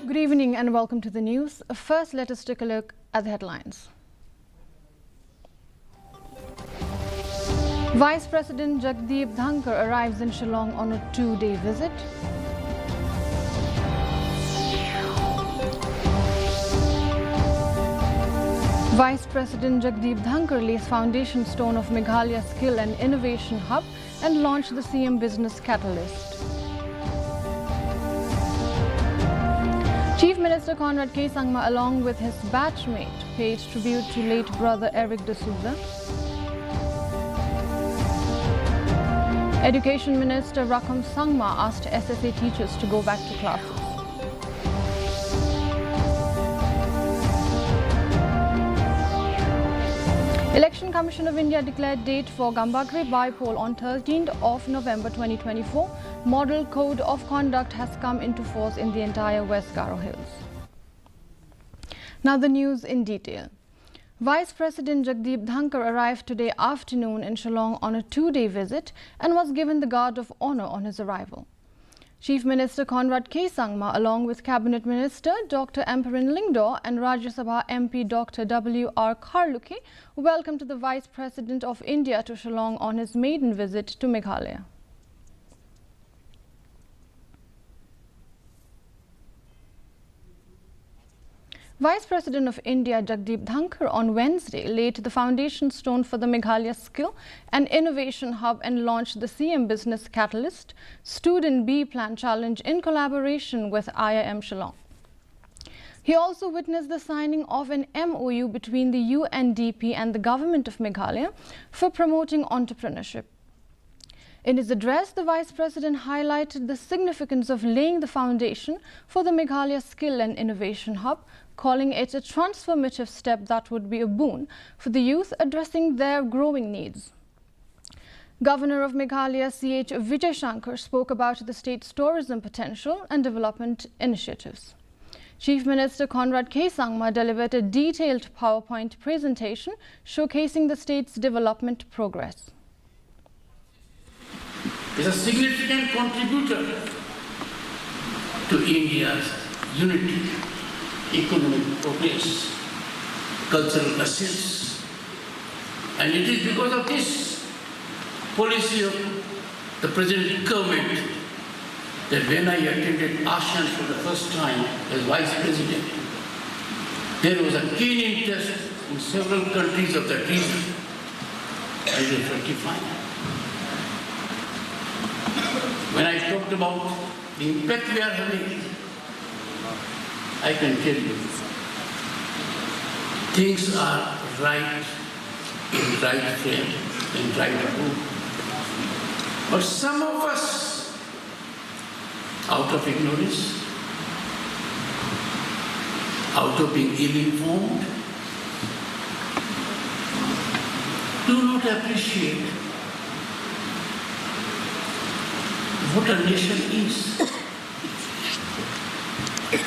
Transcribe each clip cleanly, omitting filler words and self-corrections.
Good evening and welcome to the news. First, let us take a look at the headlines. Vice President Jagdeep Dhankar arrives in Shillong on a two-day visit. Vice President Jagdeep Dhankar lays foundation stone of Meghalaya Skill and Innovation Hub and launched the CM Business Catalyst. Chief Minister Conrad K. Sangma, along with his batchmate, paid tribute to late brother Eric D'Souza. Education Minister Rakam Sangma asked SSA teachers to go back to classes. Election Commission of India declared date for Gambagre by-poll on 13th of November 2024. Model Code of Conduct has come into force in the entire West Garo Hills. Now the news in detail. Vice President Jagdeep Dhankar arrived today afternoon in Shillong on a two-day visit and was given the Guard of Honour on his arrival. Chief Minister Conrad K. Sangma, along with Cabinet Minister Dr. Amperin Lingdor and Rajya Sabha MP Dr. W.R. Kharluke, welcomed the Vice President of India to Shillong on his maiden visit to Meghalaya. Vice President of India Jagdeep Dhankar on Wednesday laid the foundation stone for the Meghalaya Skill and Innovation Hub and launched the CM Business Catalyst Student B Plan Challenge in collaboration with IIM Shillong. He also witnessed the signing of an MOU between the UNDP and the Government of Meghalaya for promoting entrepreneurship. In his address, the Vice President highlighted the significance of laying the foundation for the Meghalaya Skill and Innovation Hub, calling it a transformative step that would be a boon for the youth addressing their growing needs. Governor of Meghalaya C.H. Vijay Shankar spoke about the state's tourism potential and development initiatives. Chief Minister Conrad K. Sangma delivered a detailed PowerPoint presentation showcasing the state's development progress. Is a significant contributor to India's unity, economic progress, cultural assets. And it is because of this policy of the present government that when I attended ASEAN for the first time as Vice President, there was a keen interest in several countries of that region. I was rectifying. When I talked about the impact we are having, I can tell you, things are right in right frame, in right mood. But some of us, out of ignorance, out of being ill-informed, do not appreciate what a nation is.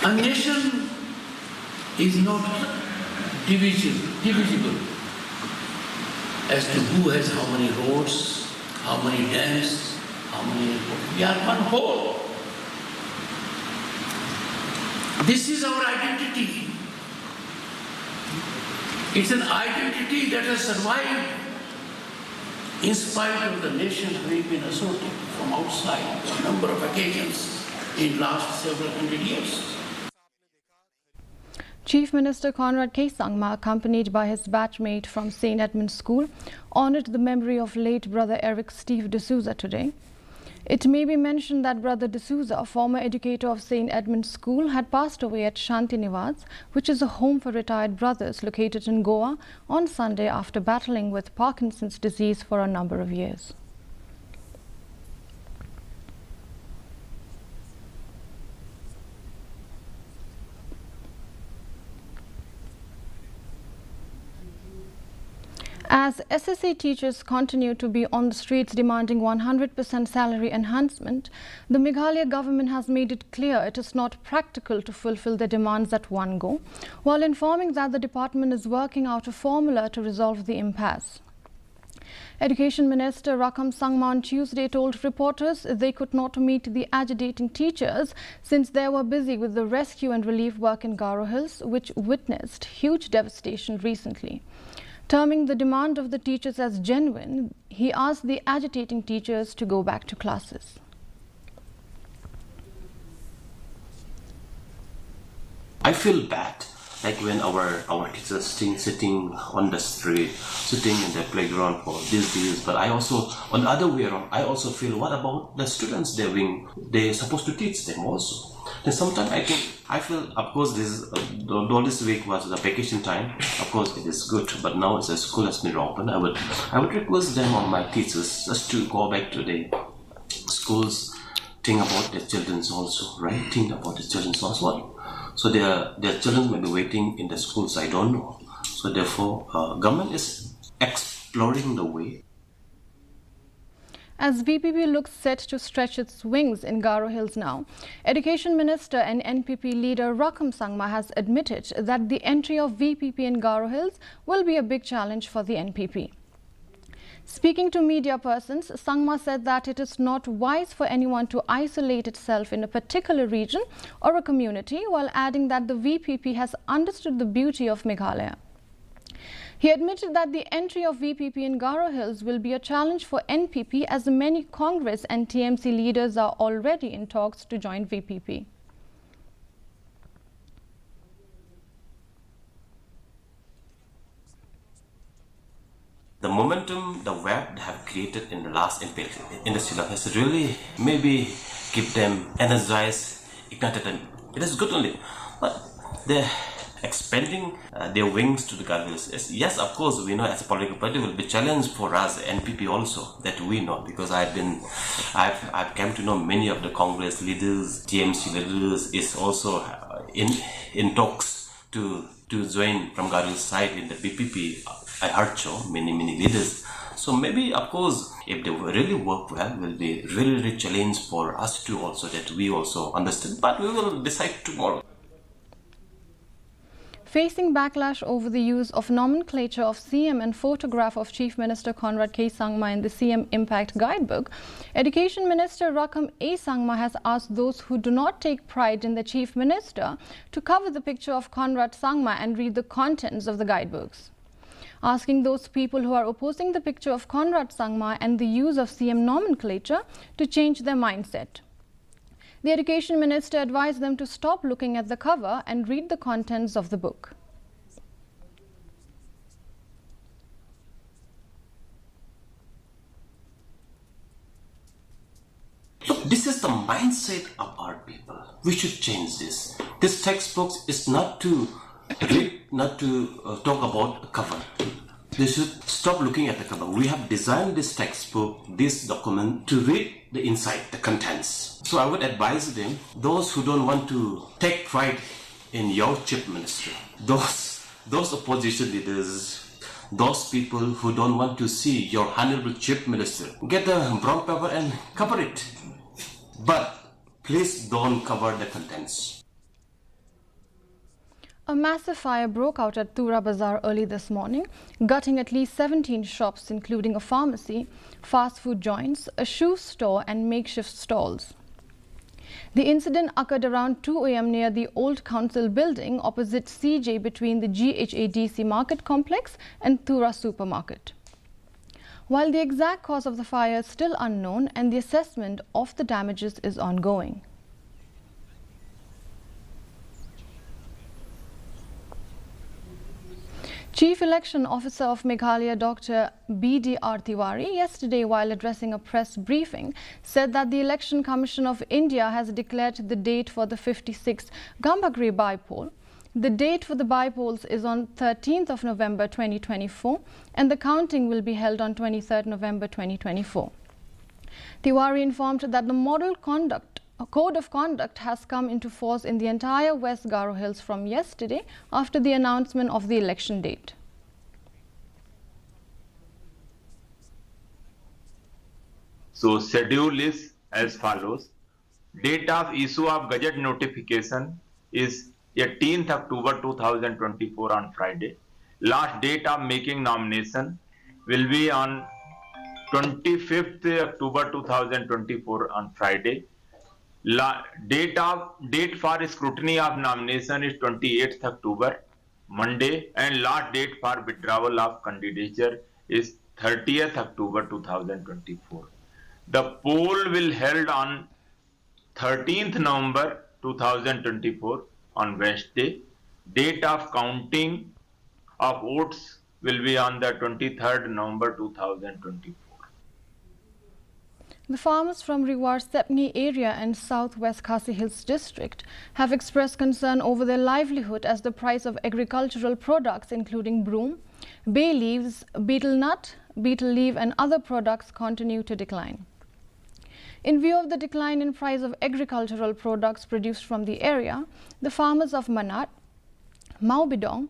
A nation is not divisible as to who has how many roads, how many dams, how many airports. We are one whole. This is our identity. It's an identity that has survived in spite of the nation having been assaulted from outside on a number of occasions in last several hundred years. Chief Minister Conrad K. Sangma, accompanied by his batchmate from St. Edmund's School, honoured the memory of late brother Eric Steve D'Souza today. It may be mentioned that brother D'Souza, a former educator of St. Edmund's School, had passed away at Shanti Niwas, which is a home for retired brothers located in Goa, on Sunday after battling with Parkinson's disease for a number of years. As SSA teachers continue to be on the streets demanding 100% salary enhancement, the Meghalaya government has made it clear it is not practical to fulfill their demands at one go, while informing that the department is working out a formula to resolve the impasse. Education Minister Rakam Sangma on Tuesday told reporters they could not meet the agitating teachers since they were busy with the rescue and relief work in Garo Hills, which witnessed huge devastation recently. Terming the demand of the teachers as genuine, he asked the agitating teachers to go back to classes. I feel bad, like when our teachers sitting on the street, sitting in the playground for this, but I also, on the other way around, I also feel, what about the students they're supposed to teach them also? Then sometimes I feel, of course, all this week was the vacation time. Of course, it is good, but now the school has been open. I would request them or my teachers just to go back to the schools, think about the children also, right? Think about the children also. So their children may be waiting in the schools, I don't know. So therefore, government is exploring the way. As VPP looks set to stretch its wings in Garo Hills now, Education Minister and NPP leader Rakam Sangma has admitted that the entry of VPP in Garo Hills will be a big challenge for the NPP. Speaking to media persons, Sangma said that it is not wise for anyone to isolate itself in a particular region or a community, while adding that the VPP has understood the beauty of Meghalaya. He admitted that the entry of VPP in Garo Hills will be a challenge for NPP, as many Congress and TMC leaders are already in talks to join VPP. The momentum the web have created in the last industrial has really maybe keep them energized, ignited, and it is good only. But they're expanding their wings to the Garo. Yes, of course, we know as a political party will be challenge for us, NPP also, that we know, because I've come to know many of the Congress leaders, TMC leaders is also in talks to join from Garo side in the BPP. I heard so many leaders. So maybe, of course, if they really work well, will be really challenge for us too also, that we also understand. But we will decide tomorrow. Facing backlash over the use of nomenclature of CM and photograph of Chief Minister Conrad K. Sangma in the CM Impact Guidebook, Education Minister Rakam A. Sangma has asked those who do not take pride in the Chief Minister to cover the picture of Conrad Sangma and read the contents of the guidebooks, asking those people who are opposing the picture of Conrad Sangma and the use of CM nomenclature to change their mindset. The Education Minister advised them to stop looking at the cover and read the contents of the book. Look, this is the mindset of our people. We should change this. This textbook is not to read, not to talk about the cover. They should stop looking at the cover. We have designed this textbook, this document, to read the inside, the contents. So I would advise them, those who don't want to take pride in your chief minister, those opposition leaders, those people who don't want to see your honorable chief minister, get a brown paper and cover it. But please don't cover the contents. A massive fire broke out at Tura Bazaar early this morning, gutting at least 17 shops, including a pharmacy, fast food joints, a shoe store and makeshift stalls. The incident occurred around 2 a.m. near the old council building opposite CJ between the GHADC market complex and Tura supermarket. While the exact cause of the fire is still unknown and the assessment of the damages is ongoing. Chief Election Officer of Meghalaya, Dr. B.D.R. Tiwari, yesterday while addressing a press briefing, said that the Election Commission of India has declared the date for the 56th Gambhagri by-poll. The date for the by-polls is on 13th of November 2024 and the counting will be held on 23rd November 2024. Tiwari informed that the model code of conduct has come into force in the entire West Garo Hills from yesterday after the announcement of the election date. So schedule is as follows. Date of issue of Gazette notification is 18th October 2024 on Friday. Last date of making nomination will be on 25th October 2024 on Friday. Date for scrutiny of nomination is 28th October, Monday, and last date for withdrawal of candidature is 30th October 2024. The poll will held on 13th November 2024 on Wednesday. Date of counting of votes will be on the 23rd November 2024. The farmers from Rewar Stepney area and southwest Khasi Hills district have expressed concern over their livelihood as the price of agricultural products including broom, bay leaves, betel nut, betel leaf and other products continue to decline. In view of the decline in price of agricultural products produced from the area, the farmers of Manat, Maubidong,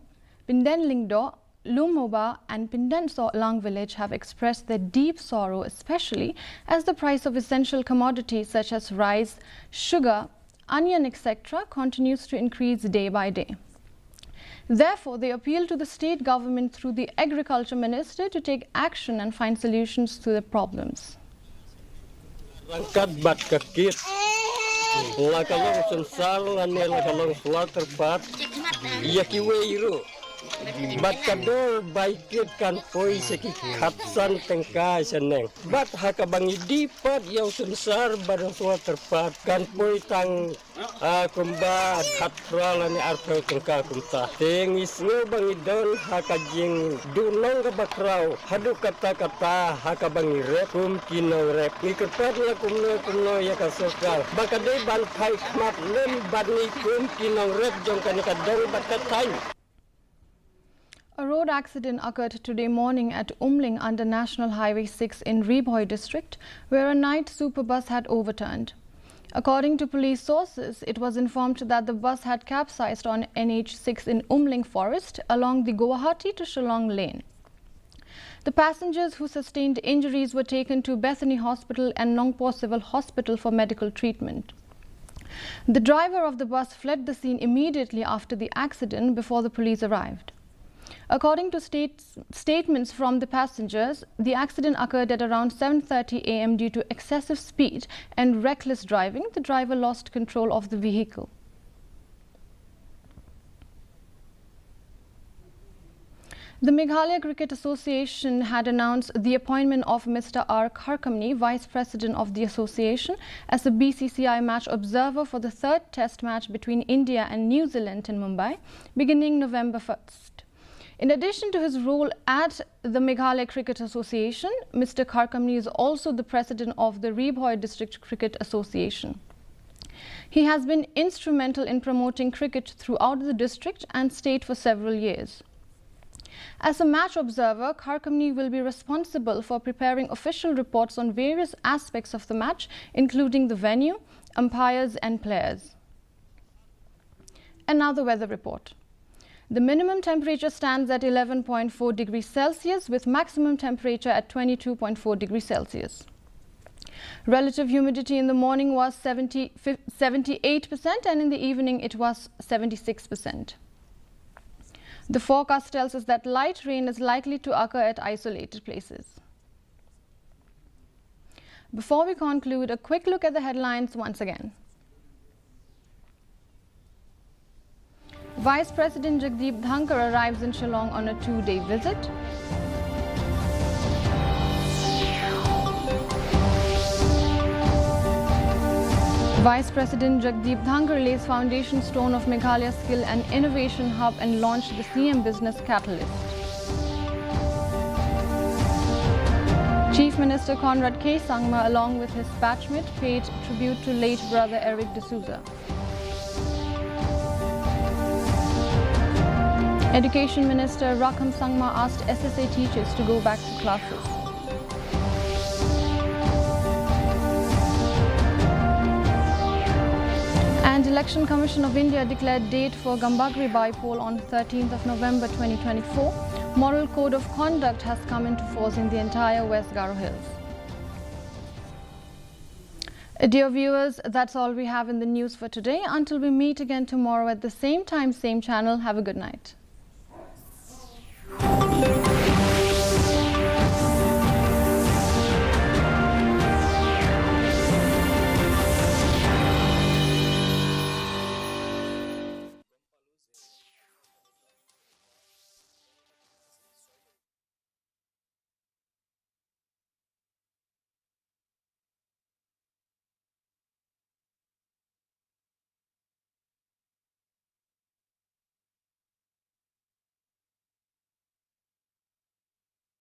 Pindenlingdo, Lumoba and Pindensolang village have expressed their deep sorrow, especially as the price of essential commodities such as rice, sugar, onion, etc. continues to increase day by day. Therefore, they appeal to the state government through the agriculture minister to take action and find solutions to the problems. Bat kador baikit kan poi seki kapsan tengkai seneng. Bat hakabangi dipat yang sensar badan suat terpat kan poi tang kumba katrala ni arto tengka kumta. Tengis bangi don hakajing dunong kabakrau hadu kata-kata hakabangi rep kino rep. Ni kepat la kumno ya kasokal. Bakadai ban kai kmat lem bani kino rep jong kanikadong bakatai. A road accident occurred today morning at Umling under National Highway 6 in Reboy district, where a night super bus had overturned. According to police sources, it was informed that the bus had capsized on NH6 in Umling Forest along the Guwahati to Shillong lane. The passengers who sustained injuries were taken to Bethany Hospital and Nongpo Civil Hospital for medical treatment. The driver of the bus fled the scene immediately after the accident before the police arrived. According to statements from the passengers, the accident occurred at around 7:30 a.m. due to excessive speed and reckless driving. The driver lost control of the vehicle. The Meghalaya Cricket Association had announced the appointment of Mr. R. Kharkamni, Vice President of the association, as a BCCI match observer for the third Test match between India and New Zealand in Mumbai, beginning November 1st. In addition to his role at the Meghalaya Cricket Association, Mr. Kharkamni is also the president of the Reboy District Cricket Association. He has been instrumental in promoting cricket throughout the district and state for several years. As a match observer, Kharkamni will be responsible for preparing official reports on various aspects of the match, including the venue, umpires and players. And now the weather report. The minimum temperature stands at 11.4 degrees Celsius with maximum temperature at 22.4 degrees Celsius. Relative humidity in the morning was 78% and in the evening it was 76%. The forecast tells us that light rain is likely to occur at isolated places. Before we conclude, a quick look at the headlines once again. Vice President Jagdeep Dhankar arrives in Shillong on a 2-day visit. Vice President Jagdeep Dhankar lays foundation stone of Meghalaya Skill and Innovation Hub and launched the CM Business Catalyst. Chief Minister Conrad K. Sangma, along with his batchmate, paid tribute to late brother Eric D'Souza. Education Minister Rakam Sangma asked SSA teachers to go back to classes. And Election Commission of India declared date for Gambagri by-poll on 13th of November 2024. Moral code of conduct has come into force in the entire West Garo Hills. Dear viewers, that's all we have in the news for today. Until we meet again tomorrow at the same time, same channel, have a good night.